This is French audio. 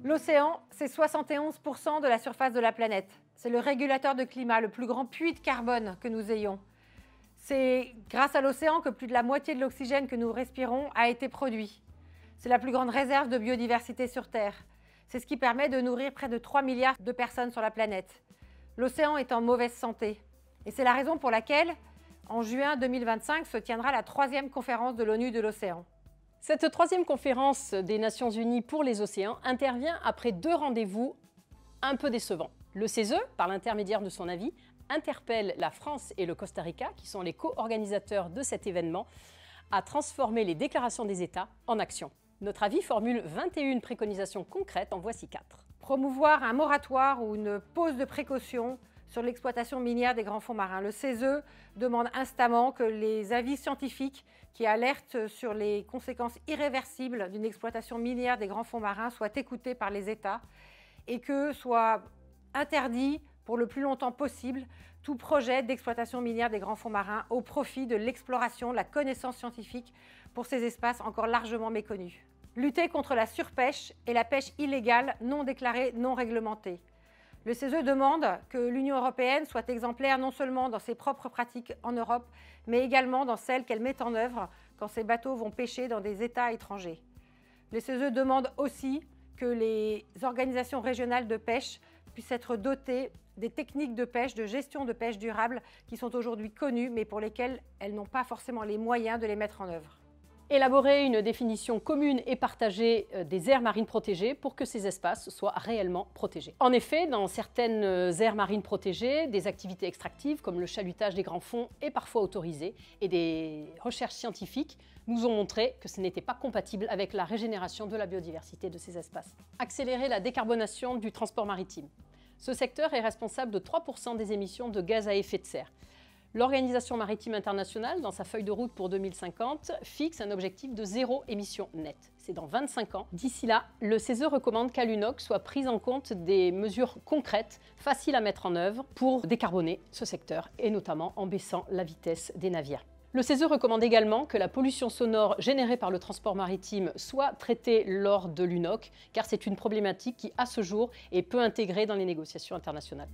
L'océan, c'est 71% de la surface de la planète. C'est le régulateur de climat, le plus grand puits de carbone que nous ayons. C'est grâce à l'océan que plus de la moitié de l'oxygène que nous respirons a été produit. C'est la plus grande réserve de biodiversité sur Terre. C'est ce qui permet de nourrir près de 3 milliards de personnes sur la planète. L'océan est en mauvaise santé. Et c'est la raison pour laquelle, en juin 2025, se tiendra la 3e conférence de l'ONU de l'océan. Cette 3e conférence des Nations Unies pour les océans intervient après 2 rendez-vous un peu décevants. Le CESE, par l'intermédiaire de son avis, interpelle la France et le Costa Rica, qui sont les co-organisateurs de cet événement, à transformer les déclarations des États en actions. Notre avis formule 21 préconisations concrètes, en voici 4. Promouvoir un moratoire ou une pause de précaution sur l'exploitation minière des grands fonds marins. Le CESE demande instamment que les avis scientifiques qui alertent sur les conséquences irréversibles d'une exploitation minière des grands fonds marins soient écoutés par les États et que soit interdit pour le plus longtemps possible tout projet d'exploitation minière des grands fonds marins au profit de l'exploration, de la connaissance scientifique pour ces espaces encore largement méconnus. Lutter contre la surpêche et la pêche illégale non déclarée, non réglementée. Le CESE demande que l'Union européenne soit exemplaire non seulement dans ses propres pratiques en Europe, mais également dans celles qu'elle met en œuvre quand ses bateaux vont pêcher dans des États étrangers. Le CESE demande aussi que les organisations régionales de pêche puissent être dotées des techniques de pêche, de gestion de pêche durable qui sont aujourd'hui connues, mais pour lesquelles elles n'ont pas forcément les moyens de les mettre en œuvre. Élaborer une définition commune et partagée des aires marines protégées pour que ces espaces soient réellement protégés. En effet, dans certaines aires marines protégées, des activités extractives comme le chalutage des grands fonds est parfois autorisé et des recherches scientifiques nous ont montré que ce n'était pas compatible avec la régénération de la biodiversité de ces espaces. Accélérer la décarbonation du transport maritime. Ce secteur est responsable de 3% des émissions de gaz à effet de serre. L'Organisation maritime internationale, dans sa feuille de route pour 2050, fixe un objectif de 0 émission nette. C'est dans 25 ans. D'ici là, le CESE recommande qu'à l'UNOC soient prises en compte des mesures concrètes, faciles à mettre en œuvre pour décarboner ce secteur, et notamment en baissant la vitesse des navires. Le CESE recommande également que la pollution sonore générée par le transport maritime soit traitée lors de l'UNOC, car c'est une problématique qui, à ce jour, est peu intégrée dans les négociations internationales.